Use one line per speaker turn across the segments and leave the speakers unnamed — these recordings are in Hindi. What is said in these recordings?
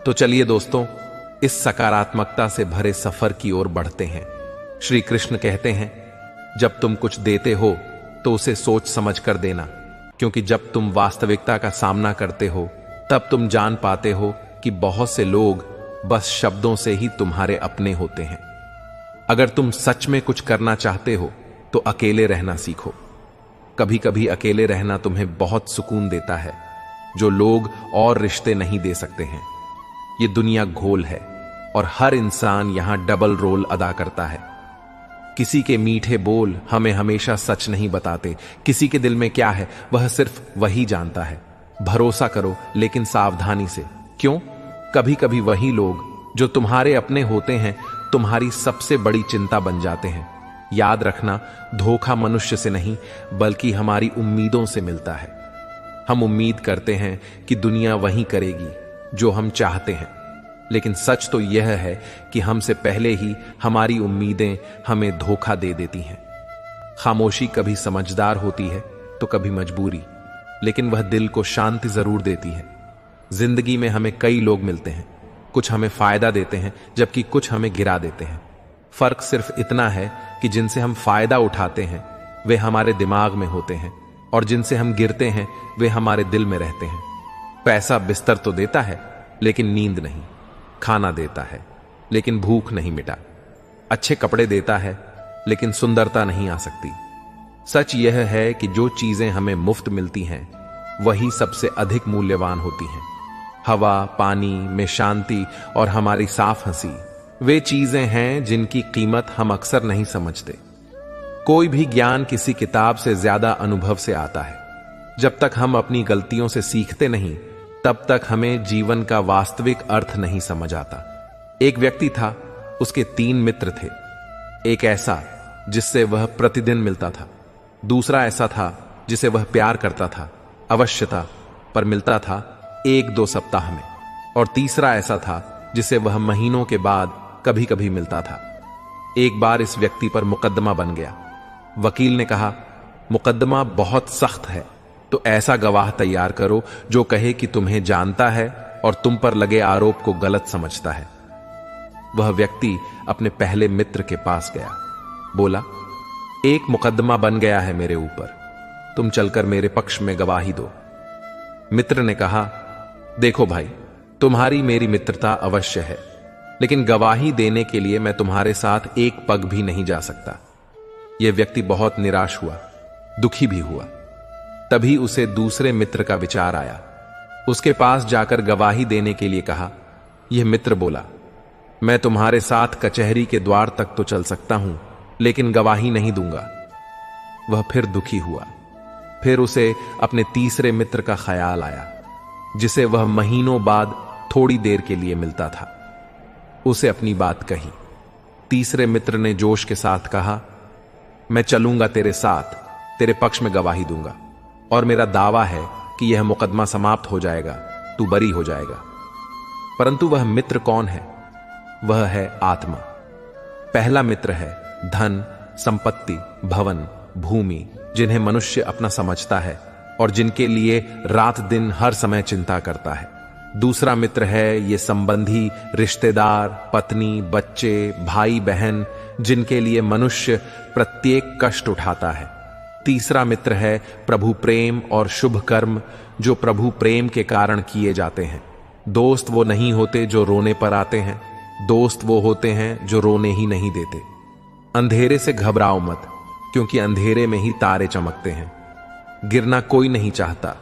तो चलिए दोस्तों, इस सकारात्मकता से भरे सफर की ओर बढ़ते हैं। श्री कृष्ण कहते हैं, जब तुम कुछ देते हो तो उसे सोच समझ कर देना, क्योंकि जब तुम वास्तविकता का सामना करते हो तब तुम जान पाते हो कि बहुत से लोग बस शब्दों से ही तुम्हारे अपने होते हैं। अगर तुम सच में कुछ करना चाहते हो तो अकेले रहना सीखो। कभी कभी अकेले रहना तुम्हें बहुत सुकून देता है, जो लोग और रिश्ते नहीं दे सकते हैं। ये दुनिया घोल है और हर इंसान यहां डबल रोल अदा करता है। किसी के मीठे बोल हमें हमेशा सच नहीं बताते। किसी के दिल में क्या है वह सिर्फ वही जानता है। भरोसा करो, लेकिन सावधानी से। क्यों? कभी कभी वही लोग जो तुम्हारे अपने होते हैं तुम्हारी सबसे बड़ी चिंता बन जाते हैं। याद रखना, धोखा मनुष्य से नहीं बल्कि हमारी उम्मीदों से मिलता है। हम उम्मीद करते हैं कि दुनिया वही करेगी जो हम चाहते हैं, लेकिन सच तो यह है कि हमसे पहले ही हमारी उम्मीदें हमें धोखा दे देती हैं। खामोशी कभी समझदार होती है तो कभी मजबूरी, लेकिन वह दिल को शांति जरूर देती है। जिंदगी में हमें कई लोग मिलते हैं, कुछ हमें फायदा देते हैं जबकि कुछ हमें गिरा देते हैं। फर्क सिर्फ इतना है कि जिनसे हम फायदा उठाते हैं वे हमारे दिमाग में होते हैं और जिनसे हम गिरते हैं वे हमारे दिल में रहते हैं। पैसा बिस्तर तो देता है लेकिन नींद नहीं। खाना देता है लेकिन भूख नहीं मिटा। अच्छे कपड़े देता है लेकिन सुंदरता नहीं आ सकती। सच यह है कि जो चीजें हमें मुफ्त मिलती हैं वही सबसे अधिक मूल्यवान होती हैं। हवा, पानी में शांति और हमारी साफ हंसी वे चीजें हैं जिनकी कीमत हम अक्सर नहीं समझते। कोई भी ज्ञान किसी किताब से ज्यादा अनुभव से आता है। जब तक हम अपनी गलतियों से सीखते नहीं तब तक हमें जीवन का वास्तविक अर्थ नहीं समझ आता। एक व्यक्ति था, उसके 3 मित्र थे। एक ऐसा जिससे वह प्रतिदिन मिलता था, दूसरा ऐसा था जिसे वह प्यार करता था, अवश्य था, पर मिलता था 1-2 सप्ताह में, और तीसरा ऐसा था जिसे वह महीनों के बाद कभी कभी मिलता था। एक बार इस व्यक्ति पर मुकदमा बन गया। वकील ने कहा, मुकदमा बहुत सख्त है, तो ऐसा गवाह तैयार करो जो कहे कि तुम्हें जानता है और तुम पर लगे आरोप को गलत समझता है। वह व्यक्ति अपने पहले मित्र के पास गया, बोला, एक मुकदमा बन गया है मेरे ऊपर, तुम चलकर मेरे पक्ष में गवाही दो। मित्र ने कहा, देखो भाई, तुम्हारी मेरी मित्रता अवश्य है, लेकिन गवाही देने के लिए मैं तुम्हारे साथ एक पग भी नहीं जा सकता। यह व्यक्ति बहुत निराश हुआ, दुखी भी हुआ। तभी उसे दूसरे मित्र का विचार आया। उसके पास जाकर गवाही देने के लिए कहा। यह मित्र बोला, मैं तुम्हारे साथ कचहरी के द्वार तक तो चल सकता हूं, लेकिन गवाही नहीं दूंगा। वह फिर दुखी हुआ। फिर उसे अपने तीसरे मित्र का ख्याल आया, जिसे वह महीनों बाद थोड़ी देर के लिए मिलता था। उसे अपनी बात कही। तीसरे मित्र ने जोश के साथ कहा, मैं चलूंगा तेरे साथ, तेरे पक्ष में गवाही दूंगा, और मेरा दावा है कि यह मुकदमा समाप्त हो जाएगा, तू बरी हो जाएगा। परंतु वह मित्र कौन है? वह है आत्मा। पहला मित्र है धन, संपत्ति, भवन, भूमि, जिन्हें मनुष्य अपना समझता है और जिनके लिए रात दिन हर समय चिंता करता है। दूसरा मित्र है ये संबंधी, रिश्तेदार, पत्नी, बच्चे, भाई बहन, जिनके लिए मनुष्य प्रत्येक कष्ट उठाता है। तीसरा मित्र है प्रभु प्रेम और शुभ कर्म, जो प्रभु प्रेम के कारण किए जाते हैं। दोस्त वो नहीं होते जो रोने पर आते हैं, दोस्त वो होते हैं जो रोने ही नहीं देते। अंधेरे से घबराओ मत, क्योंकि अंधेरे में ही तारे चमकते हैं। गिरना कोई नहीं चाहता,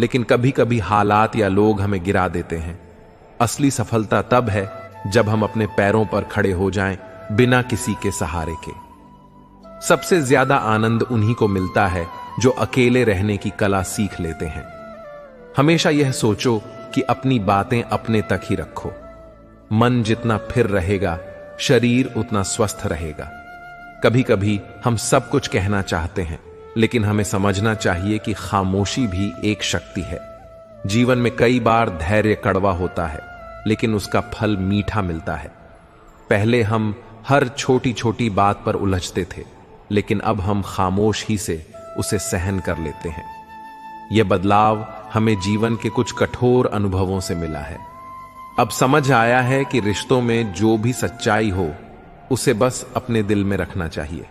लेकिन कभी कभी हालात या लोग हमें गिरा देते हैं। असली सफलता तब है जब हम अपने पैरों पर खड़े हो जाएं, बिना किसी के सहारे के। सबसे ज्यादा आनंद उन्हीं को मिलता है जो अकेले रहने की कला सीख लेते हैं। हमेशा यह सोचो कि अपनी बातें अपने तक ही रखो। मन जितना फिर रहेगा, शरीर उतना स्वस्थ रहेगा। कभी कभी हम सब कुछ कहना चाहते हैं, लेकिन हमें समझना चाहिए कि खामोशी भी एक शक्ति है। जीवन में कई बार धैर्य कड़वा होता है, लेकिन उसका फल मीठा मिलता है। पहले हम हर छोटी छोटी बात पर उलझते थे, लेकिन अब हम खामोश ही से उसे सहन कर लेते हैं। यह बदलाव हमें जीवन के कुछ कठोर अनुभवों से मिला है। अब समझ आया है कि रिश्तों में जो भी सच्चाई हो उसे बस अपने दिल में रखना चाहिए।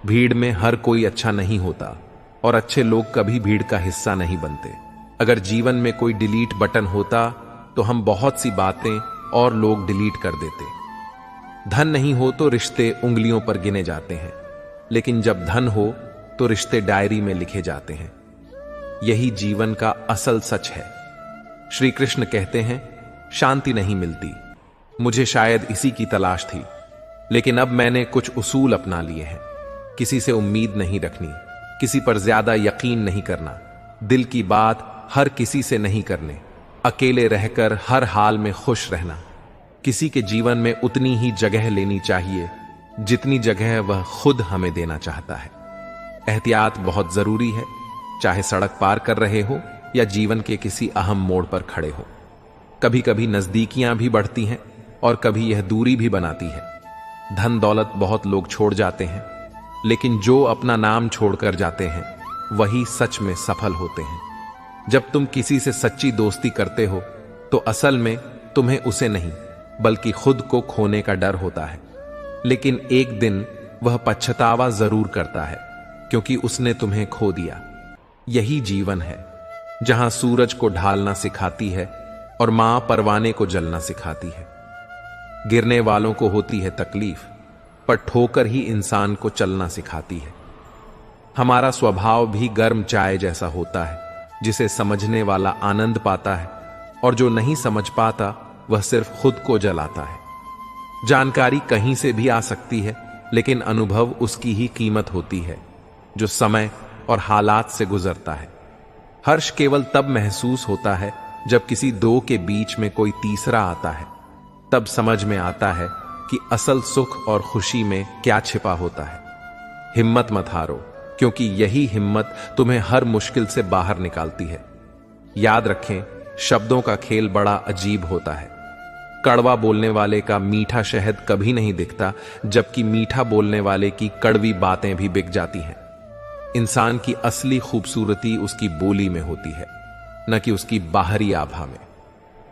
भीड़ में हर कोई अच्छा नहीं होता और अच्छे लोग कभी भीड़ का हिस्सा नहीं बनते। अगर जीवन में कोई डिलीट बटन होता तो हम बहुत सी बातें और लोग डिलीट कर देते। धन नहीं हो तो रिश्ते उंगलियों पर गिने जाते हैं, लेकिन जब धन हो तो रिश्ते डायरी में लिखे जाते हैं। यही जीवन का असल सच है। श्री कृष्ण कहते हैं, शांति नहीं मिलती। मुझे शायद इसी की तलाश थी, लेकिन अब मैंने कुछ उसूल अपना लिए हैं। किसी से उम्मीद नहीं रखनी, किसी पर ज्यादा यकीन नहीं करना, दिल की बात हर किसी से नहीं करने, अकेले रहकर हर हाल में खुश रहना। किसी के जीवन में उतनी ही जगह लेनी चाहिए जितनी जगह वह खुद हमें देना चाहता है। एहतियात बहुत जरूरी है, चाहे सड़क पार कर रहे हो या जीवन के किसी अहम मोड़ पर खड़े हो। कभी कभी नजदीकियां भी बढ़ती हैं और कभी यह दूरी भी बनाती है। धन दौलत बहुत लोग छोड़ जाते हैं, लेकिन जो अपना नाम छोड़कर जाते हैं वही सच में सफल होते हैं। जब तुम किसी से सच्ची दोस्ती करते हो तो असल में तुम्हें उसे नहीं बल्कि खुद को खोने का डर होता है, लेकिन एक दिन वह पछतावा जरूर करता है क्योंकि उसने तुम्हें खो दिया। यही जीवन है, जहां सूरज को ढालना सिखाती है और मां परवाने को जलना सिखाती है। गिरने वालों को होती है तकलीफ, पर ठोकर ही इंसान को चलना सिखाती है। हमारा स्वभाव भी गर्म चाय जैसा होता है, जिसे समझने वाला आनंद पाता है और जो नहीं समझ पाता वह सिर्फ खुद को जलाता है। जानकारी कहीं से भी आ सकती है, लेकिन अनुभव उसकी ही कीमत होती है जो समय और हालात से गुजरता है। हर्ष केवल तब महसूस होता है जब किसी दो के बीच में कोई तीसरा आता है। तब समझ में आता है कि असल सुख और खुशी में क्या छिपा होता है। हिम्मत मत हारो, क्योंकि यही हिम्मत तुम्हें हर मुश्किल से बाहर निकालती है। याद रखें, शब्दों का खेल बड़ा अजीब होता है। कड़वा बोलने वाले का मीठा शहद कभी नहीं दिखता, जबकि मीठा बोलने वाले की कड़वी बातें भी बिक जाती हैं। इंसान की असली खूबसूरती उसकी बोली में होती है, न कि उसकी बाहरी आभा में।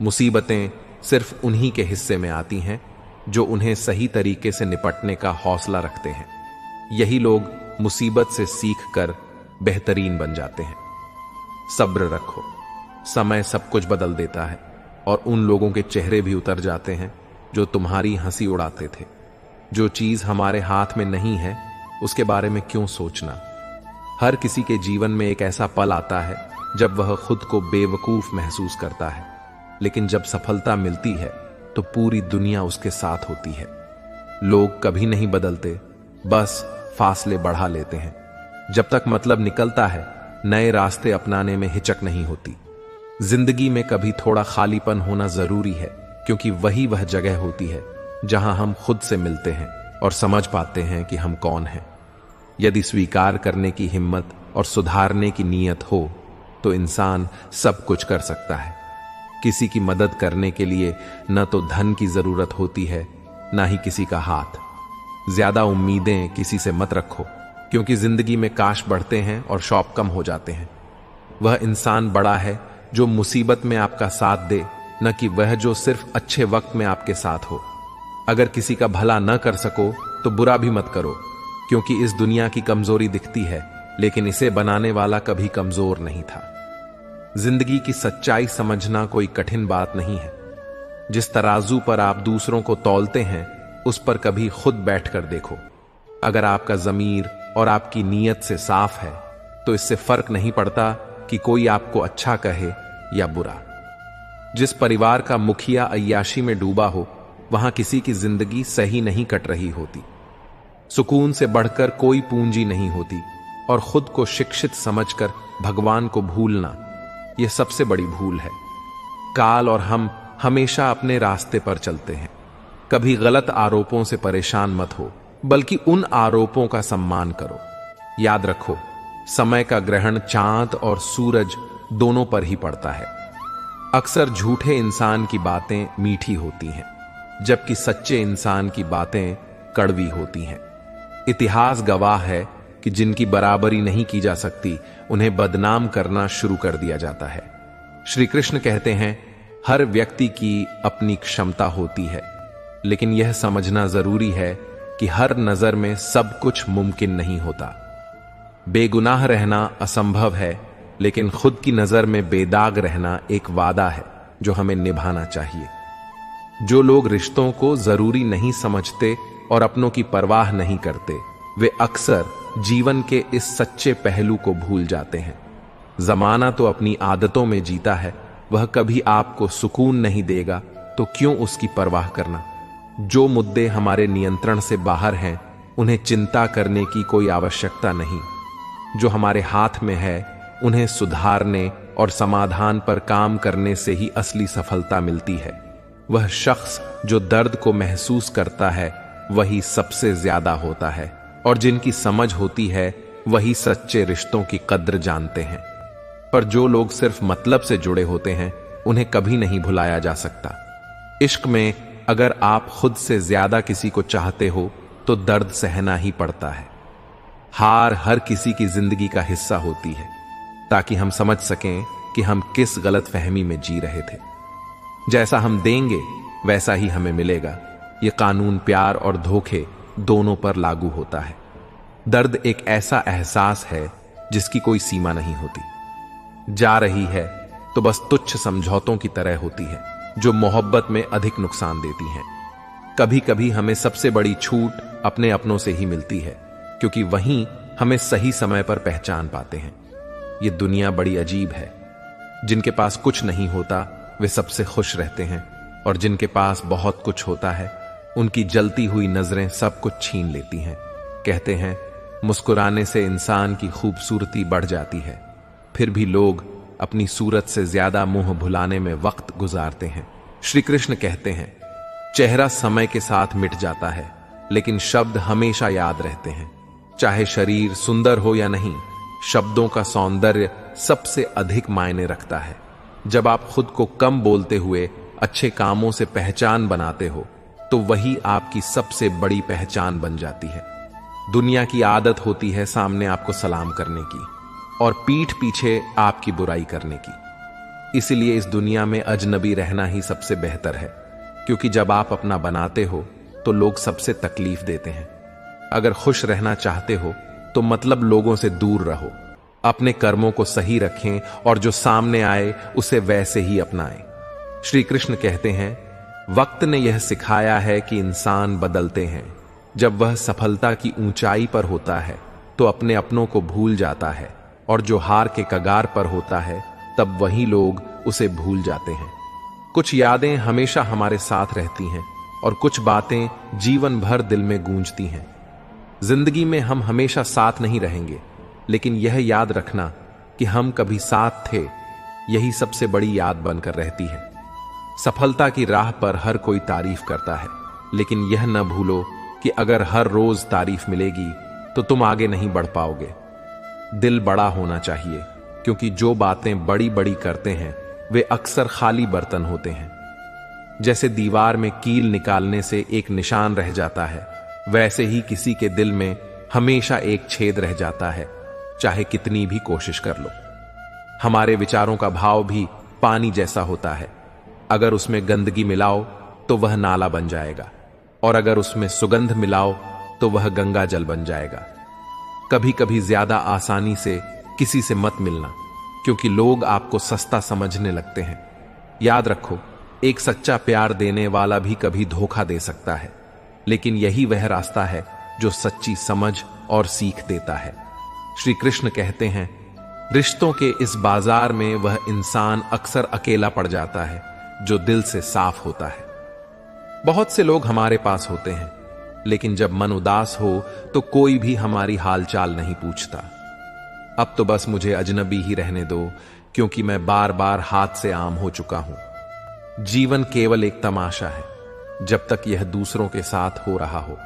मुसीबतें सिर्फ उन्हीं के हिस्से में आती हैं जो उन्हें सही तरीके से निपटने का हौसला रखते हैं। यही लोग मुसीबत से सीखकर बेहतरीन बन जाते हैं। सब्र रखो, समय सब कुछ बदल देता है और उन लोगों के चेहरे भी उतर जाते हैं जो तुम्हारी हंसी उड़ाते थे। जो चीज हमारे हाथ में नहीं है उसके बारे में क्यों सोचना। हर किसी के जीवन में एक ऐसा पल आता है जब वह खुद को बेवकूफ महसूस करता है, लेकिन जब सफलता मिलती है तो पूरी दुनिया उसके साथ होती है। लोग कभी नहीं बदलते, बस फासले बढ़ा लेते हैं। जब तक मतलब निकलता है, नए रास्ते अपनाने में हिचक नहीं होती। जिंदगी में कभी थोड़ा खालीपन होना जरूरी है, क्योंकि वही वह जगह होती है जहां हम खुद से मिलते हैं और समझ पाते हैं कि हम कौन हैं। यदि स्वीकार करने की हिम्मत और सुधारने की नीयत हो तो इंसान सब कुछ कर सकता है। किसी की मदद करने के लिए न तो धन की जरूरत होती है, ना ही किसी का हाथ। ज्यादा उम्मीदें किसी से मत रखो, क्योंकि जिंदगी में काश बढ़ते हैं और शौक कम हो जाते हैं। वह इंसान बड़ा है जो मुसीबत में आपका साथ दे, न कि वह जो सिर्फ अच्छे वक्त में आपके साथ हो। अगर किसी का भला न कर सको तो बुरा भी मत करो, क्योंकि इस दुनिया की कमजोरी दिखती है, लेकिन इसे बनाने वाला कभी कमजोर नहीं था। जिंदगी की सच्चाई समझना कोई कठिन बात नहीं है। जिस तराजू पर आप दूसरों को तौलते हैं, उस पर कभी खुद बैठकर देखो। अगर आपका ज़मीर और आपकी नीयत से साफ है तो इससे फर्क नहीं पड़ता कि कोई आपको अच्छा कहे या बुरा। जिस परिवार का मुखिया अय्याशी में डूबा हो, वहां किसी की जिंदगी सही नहीं कट रही होती। सुकून से बढ़कर कोई पूंजी नहीं होती, और खुद को शिक्षित समझकर भगवान को भूलना, यह सबसे बड़ी भूल है। काल और हम हमेशा अपने रास्ते पर चलते हैं। कभी गलत आरोपों से परेशान मत हो, बल्कि उन आरोपों का सम्मान करो। याद रखो, समय का ग्रहण चांद और सूरज दोनों पर ही पड़ता है। अक्सर झूठे इंसान की बातें मीठी होती हैं, जबकि सच्चे इंसान की बातें कड़वी होती हैं। इतिहास गवाह है कि जिनकी बराबरी नहीं की जा सकती, उन्हें बदनाम करना शुरू कर दिया जाता है। श्री कृष्ण कहते हैं, हर व्यक्ति की अपनी क्षमता होती है, लेकिन यह समझना जरूरी है कि हर नजर में सब कुछ मुमकिन नहीं होता। बेगुनाह रहना असंभव है, लेकिन खुद की नजर में बेदाग रहना एक वादा है जो हमें निभाना चाहिए। जो लोग रिश्तों को जरूरी नहीं समझते और अपनों की परवाह नहीं करते, वे अक्सर जीवन के इस सच्चे पहलू को भूल जाते हैं। जमाना तो अपनी आदतों में जीता है, वह कभी आपको सुकून नहीं देगा, तो क्यों उसकी परवाह करना। जो मुद्दे हमारे नियंत्रण से बाहर हैं, उन्हें चिंता करने की कोई आवश्यकता नहीं। जो हमारे हाथ में है, उन्हें सुधारने और समाधान पर काम करने से ही असली सफलता मिलती है। वह शख्स जो दर्द को महसूस करता है, वही सबसे ज्यादा होता है, और जिनकी समझ होती है वही सच्चे रिश्तों की कद्र जानते हैं। पर जो लोग सिर्फ मतलब से जुड़े होते हैं, उन्हें कभी नहीं भुलाया जा सकता। इश्क में अगर आप खुद से ज्यादा किसी को चाहते हो, तो दर्द सहना ही पड़ता है। हार हर किसी की जिंदगी का हिस्सा होती है, ताकि हम समझ सकें कि हम किस गलत फहमी में जी रहे थे। जैसा हम देंगे वैसा ही हमें मिलेगा। यह कानून प्यार और धोखे दोनों पर लागू होता है। दर्द एक ऐसा एहसास है जिसकी कोई सीमा नहीं होती। जा रही है तो बस तुच्छ समझौतों की तरह होती है, जो मोहब्बत में अधिक नुकसान देती हैं। कभी कभी हमें सबसे बड़ी छूट अपने अपनों से ही मिलती है, क्योंकि वहीं हमें सही समय पर पहचान पाते हैं। ये दुनिया बड़ी अजीब है। जिनके पास कुछ नहीं होता वे सबसे खुश रहते हैं, और जिनके पास बहुत कुछ होता है, उनकी जलती हुई नजरें सब कुछ छीन लेती हैं। कहते हैं मुस्कुराने से इंसान की खूबसूरती बढ़ जाती है, फिर भी लोग अपनी सूरत से ज्यादा मुंह भुलाने में वक्त गुजारते हैं। श्री कृष्ण कहते हैं, चेहरा समय के साथ मिट जाता है, लेकिन शब्द हमेशा याद रहते हैं। चाहे शरीर सुंदर हो या नहीं, शब्दों का सौंदर्य सबसे अधिक मायने रखता है। जब आप खुद को कम बोलते हुए अच्छे कामों से पहचान बनाते हो, तो वही आपकी सबसे बड़ी पहचान बन जाती है। दुनिया की आदत होती है सामने आपको सलाम करने की और पीठ पीछे आपकी बुराई करने की। इसलिए इस दुनिया में अजनबी रहना ही सबसे बेहतर है, क्योंकि जब आप अपना बनाते हो तो लोग सबसे तकलीफ देते हैं। अगर खुश रहना चाहते हो तो मतलब लोगों से दूर रहो। अपने कर्मों को सही रखें और जो सामने आए उसे वैसे ही अपनाएं। श्री कृष्ण कहते हैं, वक्त ने यह सिखाया है कि इंसान बदलते हैं। जब वह सफलता की ऊंचाई पर होता है तो अपने अपनों को भूल जाता है, और जो हार के कगार पर होता है तब वही लोग उसे भूल जाते हैं। कुछ यादें हमेशा हमारे साथ रहती हैं और कुछ बातें जीवन भर दिल में गूंजती हैं। जिंदगी में हम हमेशा साथ नहीं रहेंगे, लेकिन यह याद रखना कि हम कभी साथ थे, यही सबसे बड़ी याद बनकर रहती है। सफलता की राह पर हर कोई तारीफ करता है, लेकिन यह न भूलो कि अगर हर रोज तारीफ मिलेगी तो तुम आगे नहीं बढ़ पाओगे। दिल बड़ा होना चाहिए, क्योंकि जो बातें बड़ी बड़ी करते हैं वे अक्सर खाली बर्तन होते हैं। जैसे दीवार में कील निकालने से एक निशान रह जाता है, वैसे ही किसी के दिल में हमेशा एक छेद रह जाता है, चाहे कितनी भी कोशिश कर लो। हमारे विचारों का भाव भी पानी जैसा होता है। अगर उसमें गंदगी मिलाओ तो वह नाला बन जाएगा, और अगर उसमें सुगंध मिलाओ तो वह गंगा जल बन जाएगा। कभी कभी ज्यादा आसानी से किसी से मत मिलना, क्योंकि लोग आपको सस्ता समझने लगते हैं। याद रखो, एक सच्चा प्यार देने वाला भी कभी धोखा दे सकता है, लेकिन यही वह रास्ता है जो सच्ची समझ और सीख देता है। श्री कृष्ण कहते हैं, रिश्तों के इस बाजार में वह इंसान अक्सर अकेला पड़ जाता है जो दिल से साफ होता है। बहुत से लोग हमारे पास होते हैं, लेकिन जब मन उदास हो तो कोई भी हमारी हालचाल नहीं पूछता। अब तो बस मुझे अजनबी ही रहने दो, क्योंकि मैं बार बार हाथ से आम हो चुका हूं। जीवन केवल एक तमाशा है, जब तक यह दूसरों के साथ हो रहा हो।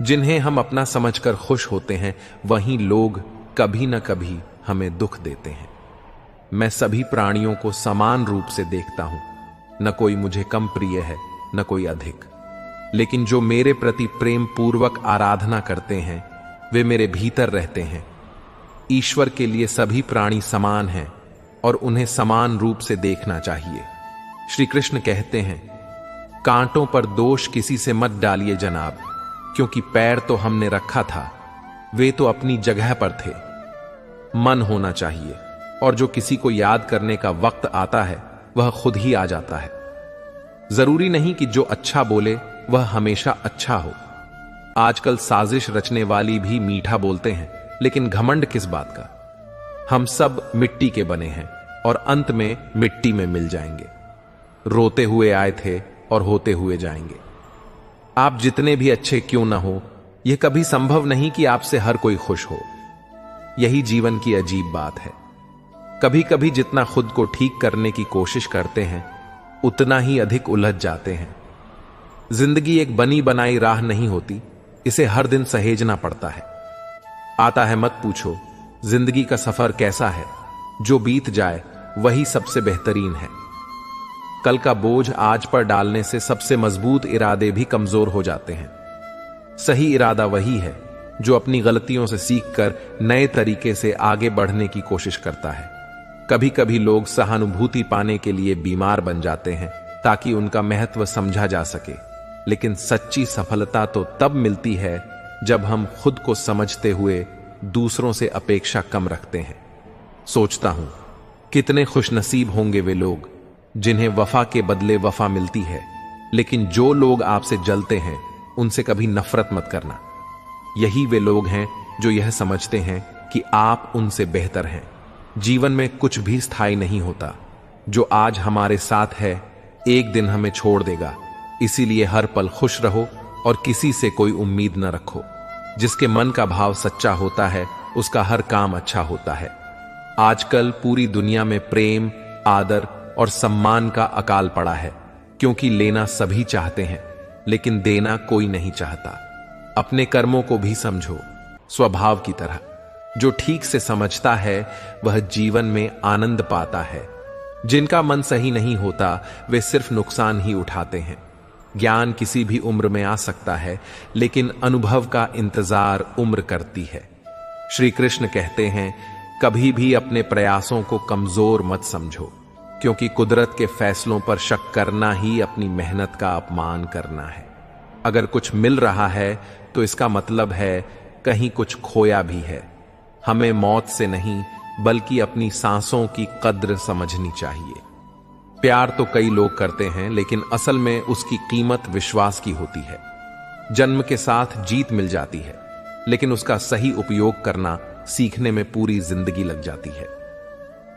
जिन्हें हम अपना समझकर खुश होते हैं, वहीं लोग कभी न कभी हमें दुख देते हैं। मैं सभी प्राणियों को समान रूप से देखता हूं, न कोई मुझे कम प्रिय है न कोई अधिक। लेकिन जो मेरे प्रति प्रेम पूर्वक आराधना करते हैं, वे मेरे भीतर रहते हैं। ईश्वर के लिए सभी प्राणी समान हैं और उन्हें समान रूप से देखना चाहिए। श्री कृष्ण कहते हैं, कांटों पर दोष किसी से मत डालिए जनाब, क्योंकि पैर तो हमने रखा था, वे तो अपनी जगह पर थे। मन होना चाहिए, और जो किसी को याद करने का वक्त आता है वह खुद ही आ जाता है। जरूरी नहीं कि जो अच्छा बोले वह हमेशा अच्छा हो। आजकल साजिश रचने वाली भी मीठा बोलते हैं, लेकिन घमंड किस बात का। हम सब मिट्टी के बने हैं और अंत में मिट्टी में मिल जाएंगे। रोते हुए आए थे और होते हुए जाएंगे। आप जितने भी अच्छे क्यों ना हो, यह कभी संभव नहीं कि आपसे हर कोई खुश हो। यही जीवन की अजीब बात है। कभी कभी जितना खुद को ठीक करने की कोशिश करते हैं, उतना ही अधिक उलझ जाते हैं। जिंदगी एक बनी बनाई राह नहीं होती, इसे हर दिन सहेजना पड़ता है। आता है मत पूछो, जिंदगी का सफर कैसा है, जो बीत जाए वही सबसे बेहतरीन है। कल का बोझ आज पर डालने से सबसे मजबूत इरादे भी कमजोर हो जाते हैं। सही इरादा वही है जो अपनी गलतियों से सीखकर नए तरीके से आगे बढ़ने की कोशिश करता है। कभी कभी लोग सहानुभूति पाने के लिए बीमार बन जाते हैं ताकि उनका महत्व समझा जा सके, लेकिन सच्ची सफलता तो तब मिलती है जब हम खुद को समझते हुए दूसरों से अपेक्षा कम रखते हैं। सोचता हूं, कितने खुशनसीब होंगे वे लोग जिन्हें वफा के बदले वफा मिलती है। लेकिन जो लोग आपसे जलते हैं उनसे कभी नफरत मत करना। यही वे लोग हैं जो यह समझते हैं कि आप उनसे बेहतर हैं। जीवन में कुछ भी स्थायी नहीं होता। जो आज हमारे साथ है एक दिन हमें छोड़ देगा। इसीलिए हर पल खुश रहो और किसी से कोई उम्मीद न रखो। जिसके मन का भाव सच्चा होता है उसका हर काम अच्छा होता है। आजकल पूरी दुनिया में प्रेम, आदर और सम्मान का अकाल पड़ा है, क्योंकि लेना सभी चाहते हैं लेकिन देना कोई नहीं चाहता। अपने कर्मों को भी समझो स्वभाव की तरह। जो ठीक से समझता है वह जीवन में आनंद पाता है। जिनका मन सही नहीं होता वे सिर्फ नुकसान ही उठाते हैं। ज्ञान किसी भी उम्र में आ सकता है, लेकिन अनुभव का इंतजार उम्र करती है। श्री कृष्ण कहते हैं, कभी भी अपने प्रयासों को कमजोर मत समझो, क्योंकि कुदरत के फैसलों पर शक करना ही अपनी मेहनत का अपमान करना है। अगर कुछ मिल रहा है तो इसका मतलब है कहीं कुछ खोया भी है। हमें मौत से नहीं बल्कि अपनी सांसों की कद्र समझनी चाहिए। प्यार तो कई लोग करते हैं, लेकिन असल में उसकी कीमत विश्वास की होती है। जन्म के साथ जीत मिल जाती है, लेकिन उसका सही उपयोग करना सीखने में पूरी जिंदगी लग जाती है।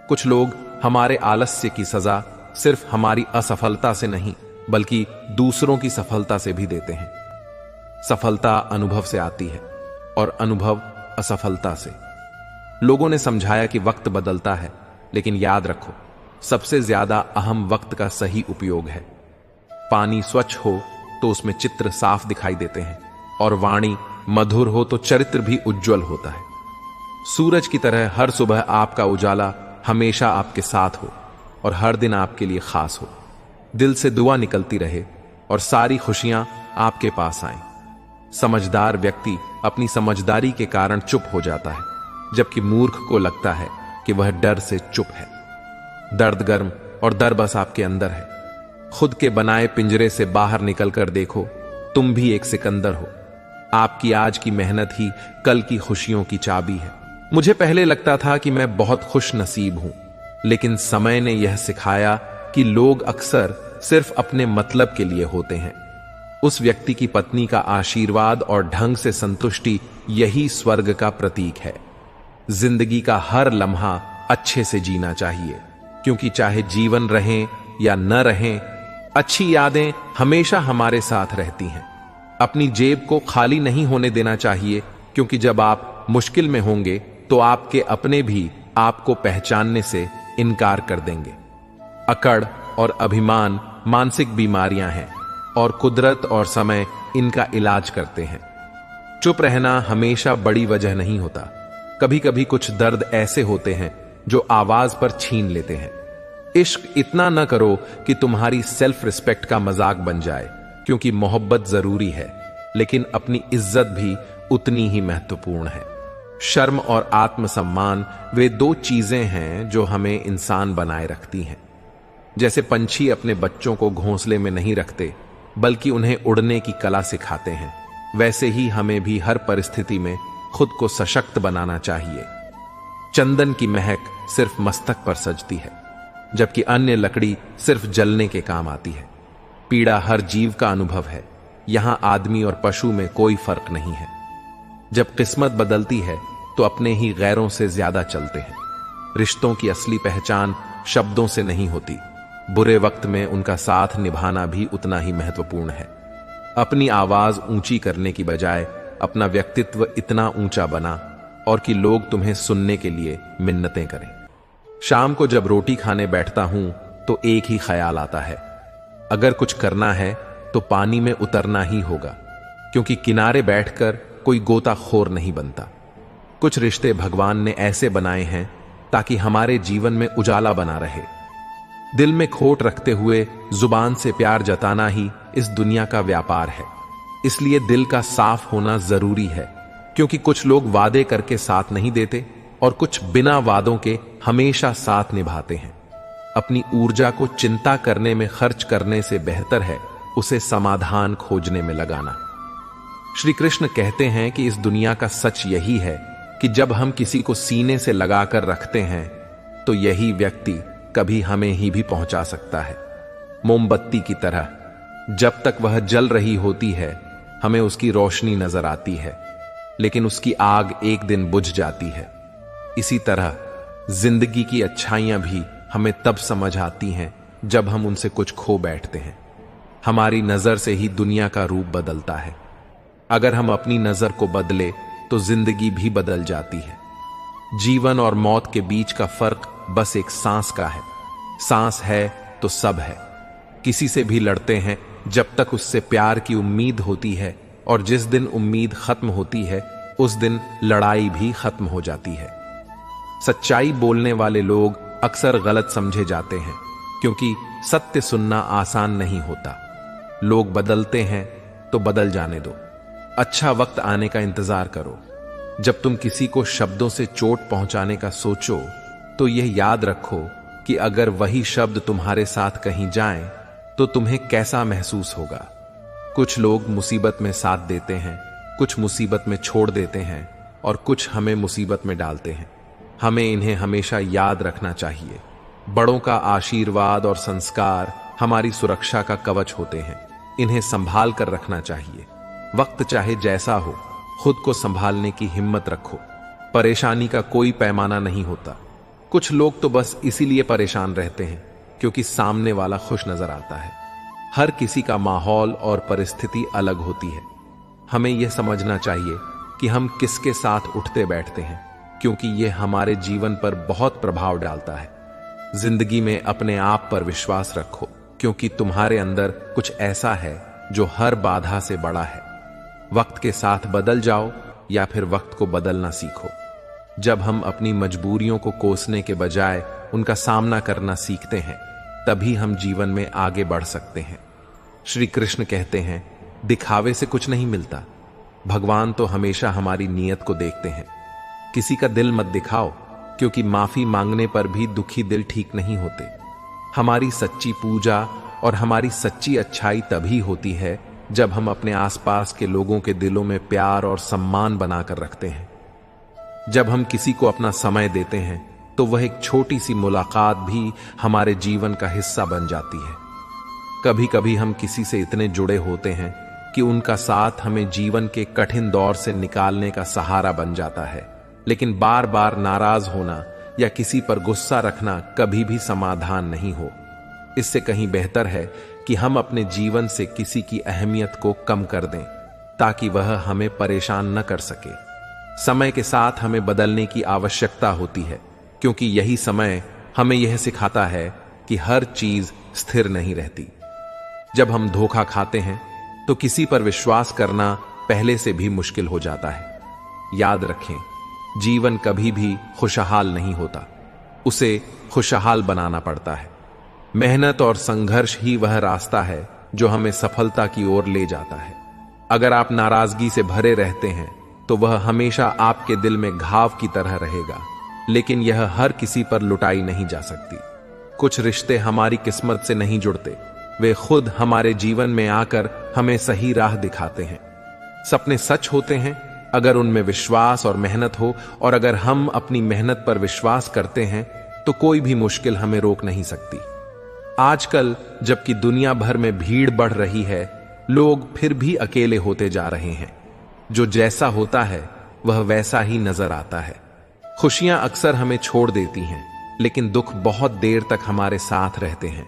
कुछ लोग हमारे आलस्य की सजा सिर्फ हमारी असफलता से नहीं बल्कि दूसरों की सफलता से भी देते हैं। सफलता अनुभव से आती है और अनुभव असफलता से। लोगों ने समझाया कि वक्त बदलता है, लेकिन याद रखो, सबसे ज्यादा अहम वक्त का सही उपयोग है। पानी स्वच्छ हो तो उसमें चित्र साफ दिखाई देते हैं, और वाणी मधुर हो तो चरित्र भी उज्जवल होता है। सूरज की तरह हर सुबह आपका उजाला हमेशा आपके साथ हो और हर दिन आपके लिए खास हो। दिल से दुआ निकलती रहे और सारी खुशियां आपके पास आएं। समझदार व्यक्ति अपनी समझदारी के कारण चुप हो जाता है, जबकि मूर्ख को लगता है कि वह डर से चुप है। दर्द गर्म और डर बस आपके अंदर है। खुद के बनाए पिंजरे से बाहर निकलकर देखो, तुम भी एक सिकंदर हो। आपकी आज की मेहनत ही कल की खुशियों की चाबी है। मुझे पहले लगता था कि मैं बहुत खुश नसीब हूं, लेकिन समय ने यह सिखाया कि लोग अक्सर सिर्फ अपने मतलब के लिए होते हैं। उस व्यक्ति की पत्नी का आशीर्वाद और ढंग से संतुष्टि यही स्वर्ग का प्रतीक है। जिंदगी का हर लम्हा अच्छे से जीना चाहिए, क्योंकि चाहे जीवन रहें या न रहें, अच्छी यादें हमेशा हमारे साथ रहती हैं। अपनी जेब को खाली नहीं होने देना चाहिए, क्योंकि जब आप मुश्किल में होंगे तो आपके अपने भी आपको पहचानने से इनकार कर देंगे। अकड़ और अभिमान मानसिक बीमारियां हैं और कुदरत और समय इनका इलाज करते हैं। चुप रहना हमेशा बड़ी वजह नहीं होता। कभी कभी कुछ दर्द ऐसे होते हैं जो आवाज पर छीन लेते हैं। इश्क इतना न करो कि तुम्हारी सेल्फ रिस्पेक्ट का मजाक बन जाए, क्योंकि मोहब्बत जरूरी है, लेकिन अपनी इज्जत भी उतनी ही महत्वपूर्ण है। शर्म और आत्मसम्मान वे दो चीजें हैं जो हमें इंसान बनाए रखती हैं। जैसे पंछी अपने बच्चों को घोंसले में नहीं रखते बल्कि उन्हें उड़ने की कला सिखाते हैं, वैसे ही हमें भी हर परिस्थिति में खुद को सशक्त बनाना चाहिए। चंदन की महक सिर्फ मस्तक पर सजती है, जबकि अन्य लकड़ी सिर्फ जलने के काम आती है। पीड़ा हर जीव का अनुभव है, यहां आदमी और पशु में कोई फर्क नहीं है। जब किस्मत बदलती है तो अपने ही गैरों से ज्यादा चलते हैं। रिश्तों की असली पहचान शब्दों से नहीं होती, बुरे वक्त में उनका साथ निभाना भी उतना ही महत्वपूर्ण है। अपनी आवाज ऊंची करने की बजाय अपना व्यक्तित्व इतना ऊंचा बना और कि लोग तुम्हें सुनने के लिए मिन्नतें करें। शाम को जब रोटी खाने बैठता हूं तो एक ही ख्याल आता है, अगर कुछ करना है तो पानी में उतरना ही होगा, क्योंकि किनारे बैठकर कोई गोताखोर नहीं बनता। कुछ रिश्ते भगवान ने ऐसे बनाए हैं ताकि हमारे जीवन में उजाला बना रहे। दिल में खोट रखते हुए जुबान से प्यार जताना ही इस दुनिया का व्यापार है। इसलिए दिल का साफ होना जरूरी है, क्योंकि कुछ लोग वादे करके साथ नहीं देते और कुछ बिना वादों के हमेशा साथ निभाते हैं। अपनी ऊर्जा को चिंता करने में खर्च करने से बेहतर है उसे समाधान खोजने में लगाना। श्री कृष्ण कहते हैं कि इस दुनिया का सच यही है कि जब हम किसी को सीने से लगाकर रखते हैं तो यही व्यक्ति कभी हमें ही भी पहुंचा सकता है। मोमबत्ती की तरह जब तक वह जल रही होती है हमें उसकी रोशनी नजर आती है, लेकिन उसकी आग एक दिन बुझ जाती है। इसी तरह जिंदगी की अच्छाइयां भी हमें तब समझ आती हैं जब हम उनसे कुछ खो बैठते हैं। हमारी नजर से ही दुनिया का रूप बदलता है। अगर हम अपनी नजर को बदले तो जिंदगी भी बदल जाती है। जीवन और मौत के बीच का फर्क बस एक सांस का है। सांस है तो सब है। किसी से भी लड़ते हैं जब तक उससे प्यार की उम्मीद होती है, और जिस दिन उम्मीद खत्म होती है उस दिन लड़ाई भी खत्म हो जाती है। सच्चाई बोलने वाले लोग अक्सर गलत समझे जाते हैं, क्योंकि सत्य सुनना आसान नहीं होता। लोग बदलते हैं तो बदल जाने दो। अच्छा वक्त आने का इंतजार करो। जब तुम किसी को शब्दों से चोट पहुंचाने का सोचो तो यह याद रखो कि अगर वही शब्द तुम्हारे साथ कहीं जाएं तो तुम्हें कैसा महसूस होगा। कुछ लोग मुसीबत में साथ देते हैं, कुछ मुसीबत में छोड़ देते हैं और कुछ हमें मुसीबत में डालते हैं। हमें इन्हें हमेशा याद रखना चाहिए। बड़ों का आशीर्वाद और संस्कार हमारी सुरक्षा का कवच होते हैं। इन्हें संभाल कर रखना चाहिए। वक्त चाहे जैसा हो, खुद को संभालने की हिम्मत रखो। परेशानी का कोई पैमाना नहीं होता। कुछ लोग तो बस इसीलिए परेशान रहते हैं क्योंकि सामने वाला खुश नजर आता है। हर किसी का माहौल और परिस्थिति अलग होती है। हमें यह समझना चाहिए कि हम किसके साथ उठते बैठते हैं, क्योंकि यह हमारे जीवन पर बहुत प्रभाव डालता है। जिंदगी में अपने आप पर विश्वास रखो, क्योंकि तुम्हारे अंदर कुछ ऐसा है जो हर बाधा से बड़ा है। वक्त के साथ बदल जाओ या फिर वक्त को बदलना सीखो। जब हम अपनी मजबूरियों को कोसने के बजाय उनका सामना करना सीखते हैं, तभी हम जीवन में आगे बढ़ सकते हैं। श्री कृष्ण कहते हैं, दिखावे से कुछ नहीं मिलता। भगवान तो हमेशा हमारी नीयत को देखते हैं। किसी का दिल मत दिखाओ, क्योंकि माफी मांगने पर भी दुखी दिल ठीक नहीं होते। हमारी सच्ची पूजा और हमारी सच्ची अच्छाई तभी होती है जब हम अपने आसपास के लोगों के दिलों में प्यार और सम्मान बनाकर रखते हैं। जब हम किसी को अपना समय देते हैं तो वह एक छोटी सी मुलाकात भी हमारे जीवन का हिस्सा बन जाती है। कभी कभी हम किसी से इतने जुड़े होते हैं कि उनका साथ हमें जीवन के कठिन दौर से निकालने का सहारा बन जाता है, लेकिन बार बार नाराज होना या किसी पर गुस्सा रखना कभी भी समाधान नहीं हो। इससे कहीं बेहतर है कि हम अपने जीवन से किसी की अहमियत को कम कर दें, ताकि वह हमें परेशान न कर सके। समय के साथ हमें बदलने की आवश्यकता होती है, क्योंकि यही समय हमें यह सिखाता है कि हर चीज स्थिर नहीं रहती। जब हम धोखा खाते हैं तो किसी पर विश्वास करना पहले से भी मुश्किल हो जाता है। याद रखें, जीवन कभी भी खुशहाल नहीं होता, उसे खुशहाल बनाना पड़ता है। मेहनत और संघर्ष ही वह रास्ता है जो हमें सफलता की ओर ले जाता है। अगर आप नाराजगी से भरे रहते हैं तो वह हमेशा आपके दिल में घाव की तरह रहेगा, लेकिन यह हर किसी पर लुटाई नहीं जा सकती। कुछ रिश्ते हमारी किस्मत से नहीं जुड़ते, वे खुद हमारे जीवन में आकर हमें सही राह दिखाते हैं। सपने सच होते हैं अगर उनमें विश्वास और मेहनत हो, और अगर हम अपनी मेहनत पर विश्वास करते हैं तो कोई भी मुश्किल हमें रोक नहीं सकती। आजकल जबकि दुनिया भर में भीड़ बढ़ रही है, लोग फिर भी अकेले होते जा रहे हैं। जो जैसा होता है वह वैसा ही नजर आता है। खुशियां अक्सर हमें छोड़ देती हैं, लेकिन दुख बहुत देर तक हमारे साथ रहते हैं।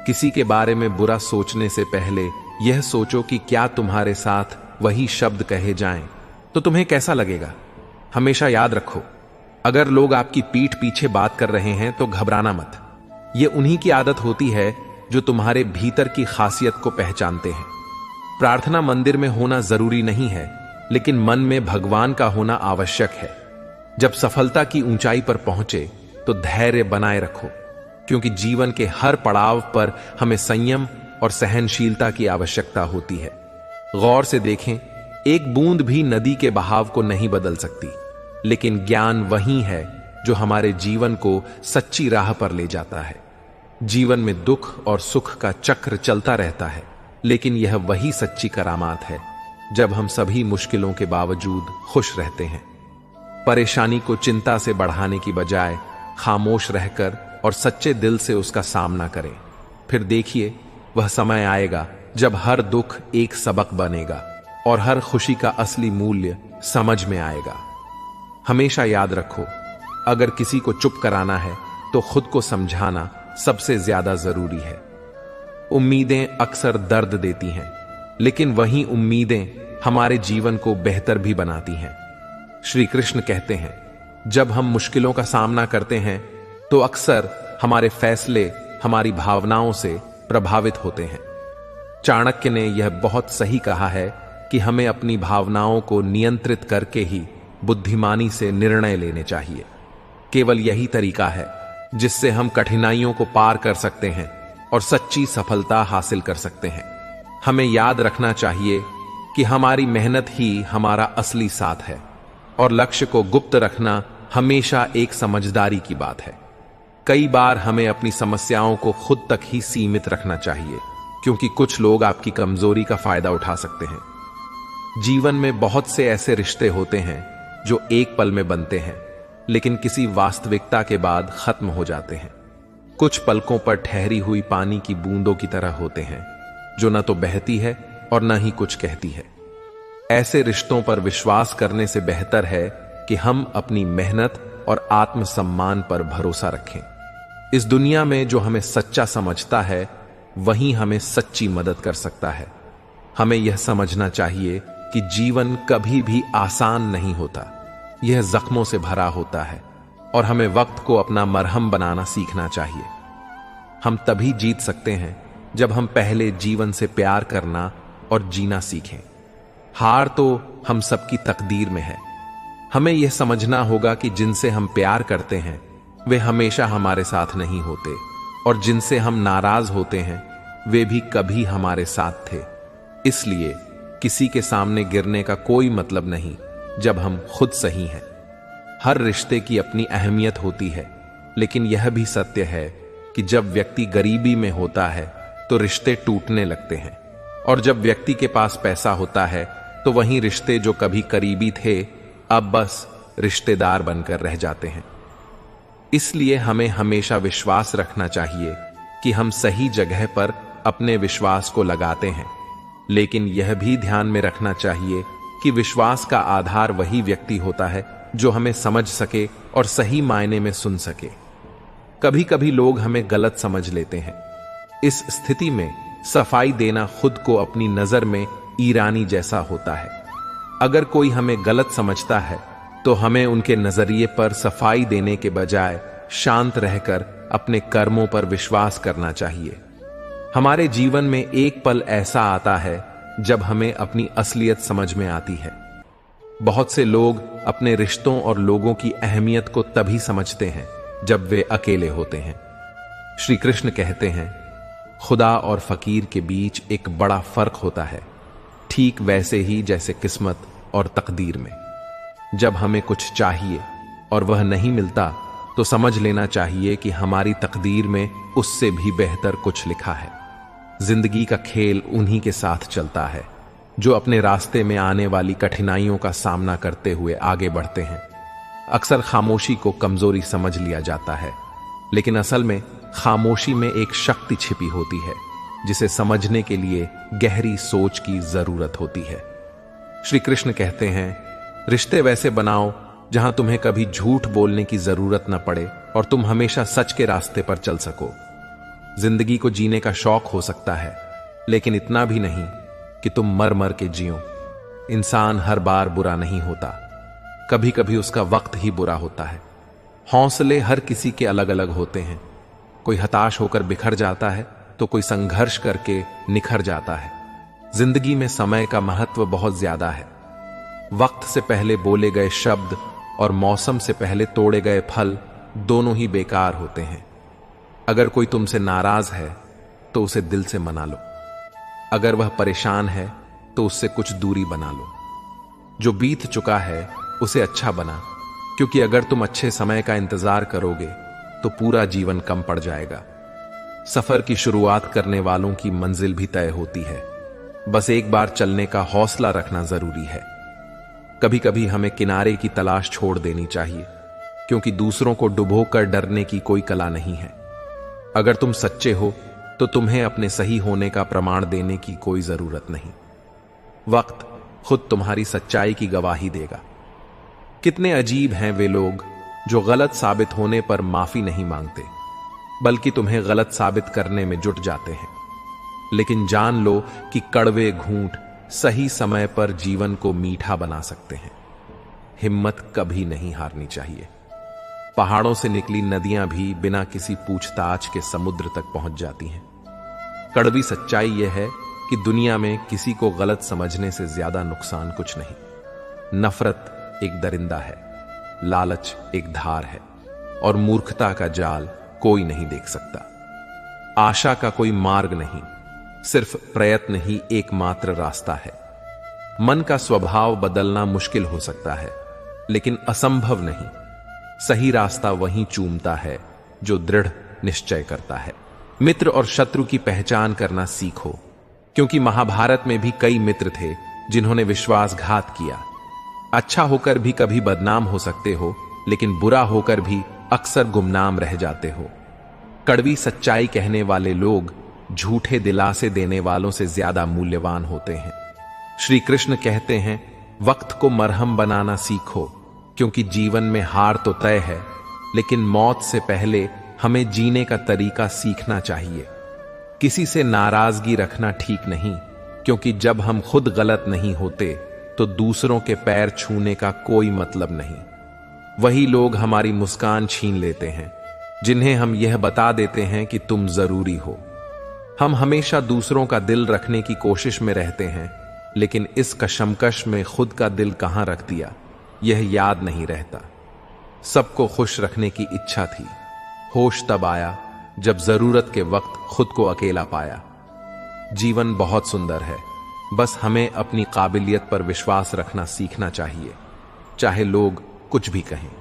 किसी के बारे में बुरा सोचने से पहले यह सोचो कि क्या तुम्हारे साथ वही शब्द कहे जाएं तो तुम्हें कैसा लगेगा। हमेशा याद रखो, अगर लोग आपकी पीठ पीछे बात कर रहे हैं तो घबराना मत। यह उन्हीं की आदत होती है जो तुम्हारे भीतर की खासियत को पहचानते हैं। प्रार्थना मंदिर में होना जरूरी नहीं है, लेकिन मन में भगवान का होना आवश्यक है। जब सफलता की ऊंचाई पर पहुंचे तो धैर्य बनाए रखो, क्योंकि जीवन के हर पड़ाव पर हमें संयम और सहनशीलता की आवश्यकता होती है। गौर से देखें, एक बूंद भी नदी के बहाव को नहीं बदल सकती, लेकिन ज्ञान वही है जो हमारे जीवन को सच्ची राह पर ले जाता है। जीवन में दुख और सुख का चक्र चलता रहता है, लेकिन यह वही सच्ची करामात है जब हम सभी मुश्किलों के बावजूद खुश रहते हैं। परेशानी को चिंता से बढ़ाने की बजाय खामोश रहकर और सच्चे दिल से उसका सामना करें। फिर देखिए, वह समय आएगा जब हर दुख एक सबक बनेगा और हर खुशी का असली मूल्य समझ में आएगा। हमेशा याद रखो, अगर किसी को चुप कराना है तो खुद को समझाना सबसे ज्यादा जरूरी है। उम्मीदें अक्सर दर्द देती हैं, लेकिन वही उम्मीदें हमारे जीवन को बेहतर भी बनाती हैं। श्री कृष्ण कहते हैं, जब हम मुश्किलों का सामना करते हैं तो अक्सर हमारे फैसले हमारी भावनाओं से प्रभावित होते हैं। चाणक्य ने यह बहुत सही कहा है कि हमें अपनी भावनाओं को नियंत्रित करके ही बुद्धिमानी से निर्णय लेने चाहिए। केवल यही तरीका है जिससे हम कठिनाइयों को पार कर सकते हैं और सच्ची सफलता हासिल कर सकते हैं। हमें याद रखना चाहिए कि हमारी मेहनत ही हमारा असली साथ है, और लक्ष्य को गुप्त रखना हमेशा एक समझदारी की बात है। कई बार हमें अपनी समस्याओं को खुद तक ही सीमित रखना चाहिए, क्योंकि कुछ लोग आपकी कमजोरी का फायदा उठा सकते हैं। जीवन में बहुत से ऐसे रिश्ते होते हैं जो एक पल में बनते हैं, लेकिन किसी वास्तविकता के बाद खत्म हो जाते हैं। कुछ पलकों पर ठहरी हुई पानी की बूंदों की तरह होते हैं, जो न तो बहती है और न ही कुछ कहती है। ऐसे रिश्तों पर विश्वास करने से बेहतर है कि हम अपनी मेहनत और आत्मसम्मान पर भरोसा रखें। इस दुनिया में जो हमें सच्चा समझता है वही हमें सच्ची मदद कर सकता है। हमें यह समझना चाहिए कि जीवन कभी भी आसान नहीं होता, यह जख्मों से भरा होता है, और हमें वक्त को अपना मरहम बनाना सीखना चाहिए। हम तभी जीत सकते हैं जब हम पहले जीवन से प्यार करना और जीना सीखें। हार तो हम सबकी तकदीर में है। हमें यह समझना होगा कि जिनसे हम प्यार करते हैं वे हमेशा हमारे साथ नहीं होते, और जिनसे हम नाराज होते हैं वे भी कभी हमारे साथ थे। इसलिए किसी के सामने गिरने का कोई मतलब नहीं जब हम खुद सही हैं। हर रिश्ते की अपनी अहमियत होती है, लेकिन यह भी सत्य है कि जब व्यक्ति गरीबी में होता है तो रिश्ते टूटने लगते हैं, और जब व्यक्ति के पास पैसा होता है तो वहीं रिश्ते जो कभी करीबी थे अब बस रिश्तेदार बनकर रह जाते हैं। इसलिए हमें हमेशा विश्वास रखना चाहिए कि हम सही जगह पर अपने विश्वास को लगाते हैं, लेकिन यह भी ध्यान में रखना चाहिए कि विश्वास का आधार वही व्यक्ति होता है जो हमें समझ सके और सही मायने में सुन सके। कभी कभी लोग हमें गलत समझ लेते हैं। इस स्थिति में सफाई देना खुद को अपनी नजर में ईरानी जैसा होता है। अगर कोई हमें गलत समझता है तो हमें उनके नजरिए पर सफाई देने के बजाय शांत रहकर अपने कर्मों पर विश्वास करना चाहिए। हमारे जीवन में एक पल ऐसा आता है जब हमें अपनी असलियत समझ में आती है। बहुत से लोग अपने रिश्तों और लोगों की अहमियत को तभी समझते हैं जब वे अकेले होते हैं। श्री कृष्ण कहते हैं, खुदा और फकीर के बीच एक बड़ा फर्क होता है, ठीक वैसे ही जैसे किस्मत और तकदीर में। जब हमें कुछ चाहिए और वह नहीं मिलता तो समझ लेना चाहिए कि हमारी तकदीर में उससे भी बेहतर कुछ लिखा है। जिंदगी का खेल उन्हीं के साथ चलता है जो अपने रास्ते में आने वाली कठिनाइयों का सामना करते हुए आगे बढ़ते हैं। अक्सर खामोशी को कमजोरी समझ लिया जाता है, लेकिन असल में खामोशी में एक शक्ति छिपी होती है जिसे समझने के लिए गहरी सोच की जरूरत होती है। श्री कृष्ण कहते हैं, रिश्ते वैसे बनाओ जहां तुम्हें कभी झूठ बोलने की जरूरत न पड़े और तुम हमेशा सच के रास्ते पर चल सको। जिंदगी को जीने का शौक हो सकता है, लेकिन इतना भी नहीं कि तुम मर मर के जियो। इंसान हर बार बुरा नहीं होता, कभी कभी उसका वक्त ही बुरा होता है। हौसले हर किसी के अलग अलग होते हैं। कोई हताश होकर बिखर जाता है तो कोई संघर्ष करके निखर जाता है। जिंदगी में समय का महत्व बहुत ज्यादा है। वक्त से पहले बोले गए शब्द और मौसम से पहले तोड़े गए फल दोनों ही बेकार होते हैं। अगर कोई तुमसे नाराज है तो उसे दिल से मना लो। अगर वह परेशान है तो उससे कुछ दूरी बना लो। जो बीत चुका है उसे अच्छा बना, क्योंकि अगर तुम अच्छे समय का इंतजार करोगे तो पूरा जीवन कम पड़ जाएगा। सफर की शुरुआत करने वालों की मंजिल भी तय होती है, बस एक बार चलने का हौसला रखना जरूरी है। कभी कभी हमें किनारे की तलाश छोड़ देनी चाहिए, क्योंकि दूसरों को डुबोकर डरने की कोई कला नहीं है। अगर तुम सच्चे हो तो तुम्हें अपने सही होने का प्रमाण देने की कोई जरूरत नहीं। वक्त खुद तुम्हारी सच्चाई की गवाही देगा। कितने अजीब हैं वे लोग जो गलत साबित होने पर माफी नहीं मांगते, बल्कि तुम्हें गलत साबित करने में जुट जाते हैं। लेकिन जान लो कि कड़वे घूंट सही समय पर जीवन को मीठा बना सकते हैं। हिम्मत कभी नहीं हारनी चाहिए। पहाड़ों से निकली नदियां भी बिना किसी पूछताछ के समुद्र तक पहुंच जाती हैं। कड़वी सच्चाई यह है कि दुनिया में किसी को गलत समझने से ज्यादा नुकसान कुछ नहीं। नफरत एक दरिंदा है, लालच एक धार है, और मूर्खता का जाल कोई नहीं देख सकता। आशा का कोई मार्ग नहीं, सिर्फ प्रयत्न ही एकमात्र रास्ता है। मन का स्वभाव बदलना मुश्किल हो सकता है, लेकिन असंभव नहीं। सही रास्ता वहीं चूमता है जो दृढ़ निश्चय करता है। मित्र और शत्रु की पहचान करना सीखो, क्योंकि महाभारत में भी कई मित्र थे जिन्होंने विश्वासघात किया। अच्छा होकर भी कभी बदनाम हो सकते हो, लेकिन बुरा होकर भी अक्सर गुमनाम रह जाते हो। कड़वी सच्चाई कहने वाले लोग झूठे दिलासे देने वालों से ज्यादा मूल्यवान होते हैं। श्री कृष्ण कहते हैं, वक्त को मरहम बनाना सीखो, क्योंकि जीवन में हार तो तय है, लेकिन मौत से पहले हमें जीने का तरीका सीखना चाहिए। किसी से नाराजगी रखना ठीक नहीं, क्योंकि जब हम खुद गलत नहीं होते तो दूसरों के पैर छूने का कोई मतलब नहीं। वही लोग हमारी मुस्कान छीन लेते हैं, जिन्हें हम यह बता देते हैं कि तुम जरूरी हो। हम हमेशा दूसरों का दिल रखने की कोशिश में रहते हैं, लेकिन इस कशमकश में खुद का दिल कहां रख दिया यह याद नहीं रहता। सबको खुश रखने की इच्छा थी, होश तब आया जब जरूरत के वक्त खुद को अकेला पाया। जीवन बहुत सुंदर है, बस हमें अपनी काबिलियत पर विश्वास रखना सीखना चाहिए। चाहे लोग कुछ भी कहें।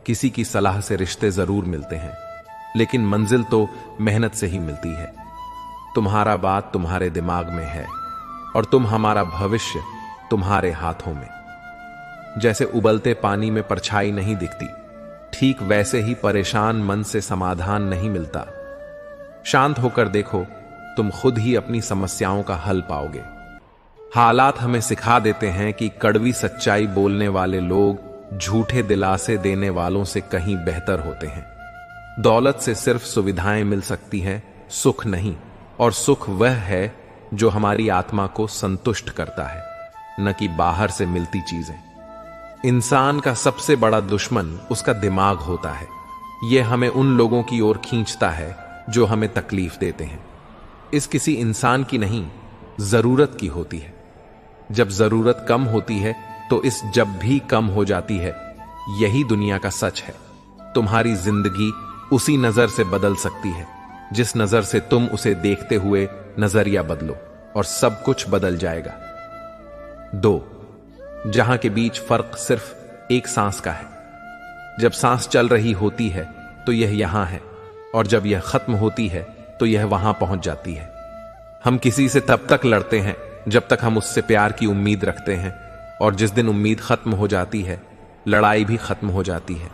किसी की सलाह से रिश्ते जरूर मिलते हैं, लेकिन मंजिल तो मेहनत से ही मिलती है। तुम्हारा बात तुम्हारे दिमाग में है, और हमारा भविष्य तुम्हारे हाथों में। जैसे उबलते पानी में परछाई नहीं दिखती, ठीक वैसे ही परेशान मन से समाधान नहीं मिलता। शांत होकर देखो, तुम खुद ही अपनी समस्याओं का हल पाओगे। हालात हमें सिखा देते हैं कि कड़वी सच्चाई बोलने वाले लोग झूठे दिलासे देने वालों से कहीं बेहतर होते हैं। दौलत से सिर्फ सुविधाएं मिल सकती हैं, सुख नहीं। और सुख वह है जो हमारी आत्मा को संतुष्ट करता है, न कि बाहर से मिलती चीजें। इंसान का सबसे बड़ा दुश्मन उसका दिमाग होता है। यह हमें उन लोगों की ओर खींचता है जो हमें तकलीफ देते हैं। इस किसी इंसान की नहीं, जरूरत की होती है। जब जरूरत कम होती है तो इस जब भी कम हो जाती है। यही दुनिया का सच है। तुम्हारी जिंदगी उसी नजर से बदल सकती है जिस नजर से तुम उसे देखते हुए नजरिया बदलो, और सब कुछ बदल जाएगा। 2, जहां के बीच फर्क सिर्फ एक सांस का है। जब सांस चल रही होती है तो यह यहां है, और जब यह खत्म होती है तो यह वहां पहुंच जाती है। हम किसी से तब तक लड़ते हैं जब तक हम उससे प्यार की उम्मीद रखते हैं, और जिस दिन उम्मीद खत्म हो जाती है, लड़ाई भी खत्म हो जाती है।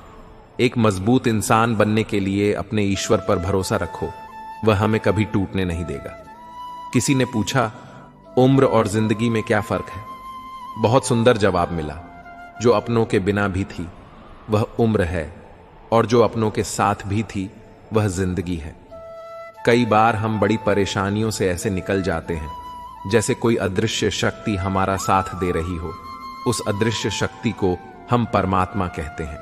एक मजबूत इंसान बनने के लिए अपने ईश्वर पर भरोसा रखो, वह हमें कभी टूटने नहीं देगा। किसी ने पूछा, उम्र और जिंदगी में क्या फर्क है? बहुत सुंदर जवाब मिला, जो अपनों के बिना भी थी वह उम्र है, और जो अपनों के साथ भी थी वह जिंदगी है। कई बार हम बड़ी परेशानियों से ऐसे निकल जाते हैं जैसे कोई अदृश्य शक्ति हमारा साथ दे रही हो। उस अदृश्य शक्ति को हम परमात्मा कहते हैं।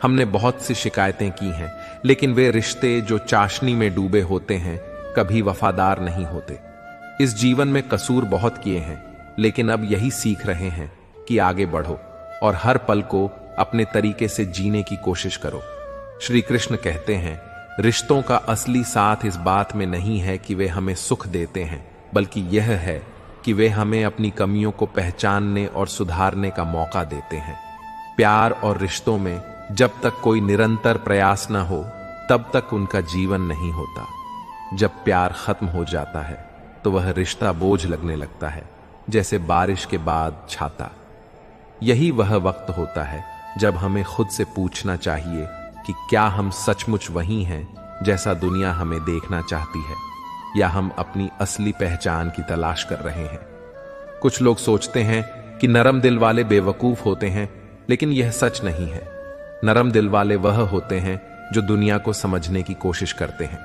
हमने बहुत सी शिकायतें की हैं, लेकिन वे रिश्ते जो चाशनी में डूबे होते हैं कभी वफादार नहीं होते। इस जीवन में कसूर बहुत किए हैं, लेकिन अब यही सीख रहे हैं कि आगे बढ़ो और हर पल को अपने तरीके से जीने की कोशिश करो। श्री कृष्ण कहते हैं, रिश्तों का असली साथ इस बात में नहीं है कि वे हमें सुख देते हैं, बल्कि यह है कि वे हमें अपनी कमियों को पहचानने और सुधारने का मौका देते हैं। प्यार और रिश्तों में जब तक कोई निरंतर प्रयास न हो, तब तक उनका जीवन नहीं होता। जब प्यार खत्म हो जाता है तो वह रिश्ता बोझ लगने लगता है, जैसे बारिश के बाद छाता। यही वह वक्त होता है जब हमें खुद से पूछना चाहिए कि क्या हम सचमुच वही हैं जैसा दुनिया हमें देखना चाहती है, या हम अपनी असली पहचान की तलाश कर रहे हैं। कुछ लोग सोचते हैं कि नरम दिल वाले बेवकूफ होते हैं, लेकिन यह सच नहीं है। नरम दिल वाले वह होते हैं जो दुनिया को समझने की कोशिश करते हैं।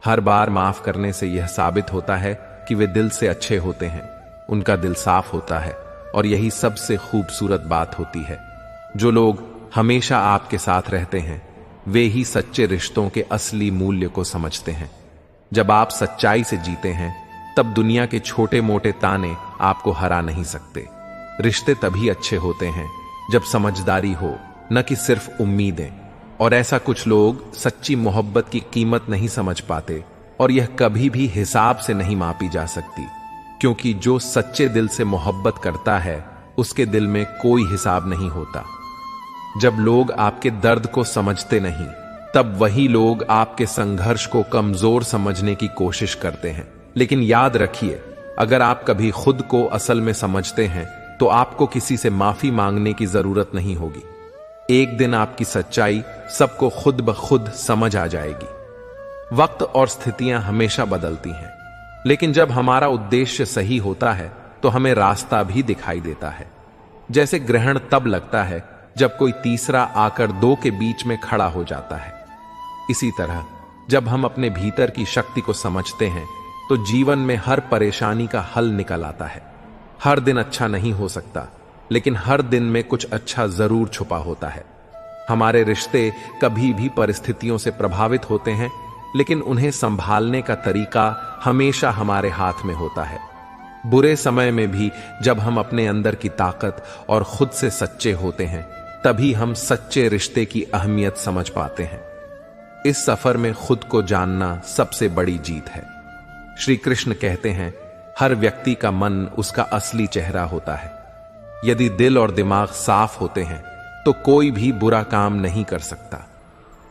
हर बार माफ करने से यह साबित होता है कि वे दिल से अच्छे होते हैं, उनका दिल साफ होता है, और यही सबसे खूबसूरत बात होती है। जो लोग हमेशा आपके साथ रहते हैं, वे ही सच्चे रिश्तों के असली मूल्य को समझते हैं। जब आप सच्चाई से जीते हैं, तब दुनिया के छोटे मोटे ताने आपको हरा नहीं सकते। रिश्ते तभी अच्छे होते हैं जब समझदारी हो, न कि सिर्फ उम्मीदें। और ऐसा कुछ लोग सच्ची मोहब्बत की कीमत नहीं समझ पाते, और यह कभी भी हिसाब से नहीं मापी जा सकती, क्योंकि जो सच्चे दिल से मोहब्बत करता है उसके दिल में कोई हिसाब नहीं होता। जब लोग आपके दर्द को समझते नहीं, तब वही लोग आपके संघर्ष को कमजोर समझने की कोशिश करते हैं। लेकिन याद रखिए, अगर आप कभी खुद को असल में समझते हैं तो आपको किसी से माफी मांगने की जरूरत नहीं होगी। एक दिन आपकी सच्चाई सबको खुद ब खुद समझ आ जाएगी। वक्त और स्थितियां हमेशा बदलती हैं, लेकिन जब हमारा उद्देश्य सही होता है तो हमें रास्ता भी दिखाई देता है। जैसे ग्रहण तब लगता है जब कोई तीसरा आकर दो के बीच में खड़ा हो जाता है। इसी तरह जब हम अपने भीतर की शक्ति को समझते हैं तो जीवन में हर परेशानी का हल निकल आता है। हर दिन अच्छा नहीं हो सकता, लेकिन हर दिन में कुछ अच्छा जरूर छुपा होता है। हमारे रिश्ते कभी भी परिस्थितियों से प्रभावित होते हैं, लेकिन उन्हें संभालने का तरीका हमेशा हमारे हाथ में होता है। बुरे समय में भी जब हम अपने अंदर की ताकत और खुद से सच्चे होते हैं, तभी हम सच्चे रिश्ते की अहमियत समझ पाते हैं। इस सफर में खुद को जानना सबसे बड़ी जीत है। श्री कृष्ण कहते हैं, हर व्यक्ति का मन उसका असली चेहरा होता है। यदि दिल और दिमाग साफ होते हैं तो कोई भी बुरा काम नहीं कर सकता।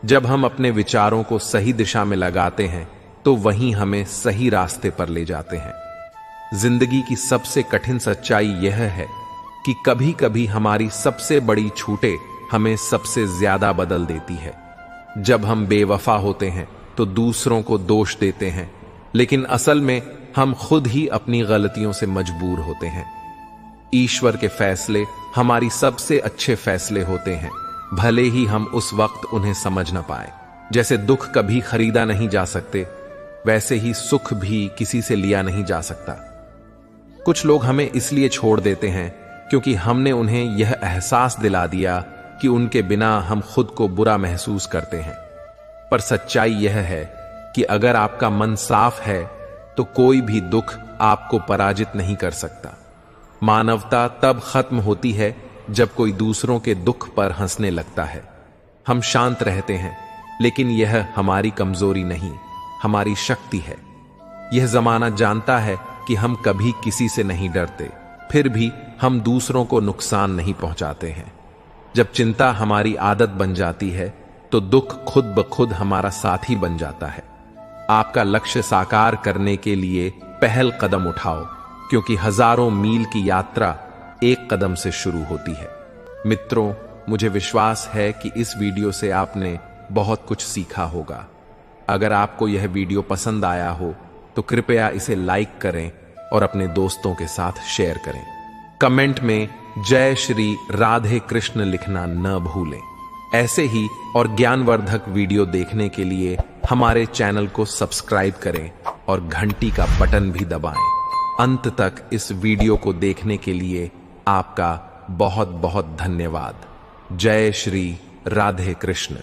जब हम अपने विचारों को सही दिशा में लगाते हैं तो वहीं हमें सही रास्ते पर ले जाते हैं। जिंदगी की सबसे कठिन सच्चाई यह है कि कभी कभी हमारी सबसे बड़ी छूटें हमें सबसे ज्यादा बदल देती है। जब हम बेवफा होते हैं तो दूसरों को दोष देते हैं, लेकिन असल में हम खुद ही अपनी गलतियों से मजबूर होते हैं। ईश्वर के फैसले हमारी सबसे अच्छे फैसले होते हैं, भले ही हम उस वक्त उन्हें समझ न पाए। जैसे दुख कभी खरीदा नहीं जा सकते, वैसे ही सुख भी किसी से लिया नहीं जा सकता। कुछ लोग हमें इसलिए छोड़ देते हैं क्योंकि हमने उन्हें यह एहसास दिला दिया कि उनके बिना हम खुद को बुरा महसूस करते हैं। पर सच्चाई यह है कि अगर आपका मन साफ है तो कोई भी दुख आपको पराजित नहीं कर सकता। मानवता तब खत्म होती है जब कोई दूसरों के दुख पर हंसने लगता है। हम शांत रहते हैं, लेकिन यह हमारी कमजोरी नहीं, हमारी शक्ति है। यह जमाना जानता है कि हम कभी किसी से नहीं डरते, फिर भी हम दूसरों को नुकसान नहीं पहुंचाते हैं। जब चिंता हमारी आदत बन जाती है तो दुख खुद ब खुद हमारा साथी बन जाता है। आपका लक्ष्य साकार करने के लिए पहल कदम उठाओ, क्योंकि हजारों मील की यात्रा एक कदम से शुरू होती है। मित्रों, मुझे विश्वास है कि इस वीडियो से आपने बहुत कुछ सीखा होगा। अगर आपको यह वीडियो पसंद आया हो तो कृपया इसे लाइक करें और अपने दोस्तों के साथ शेयर करें। कमेंट में जय श्री राधे कृष्ण लिखना न भूलें। ऐसे ही और ज्ञानवर्धक वीडियो देखने के लिए हमारे चैनल को सब्सक्राइब करें और घंटी का बटन भी दबाएं। अंत तक इस वीडियो को देखने के लिए आपका बहुत बहुत धन्यवाद। जय श्री राधे कृष्ण।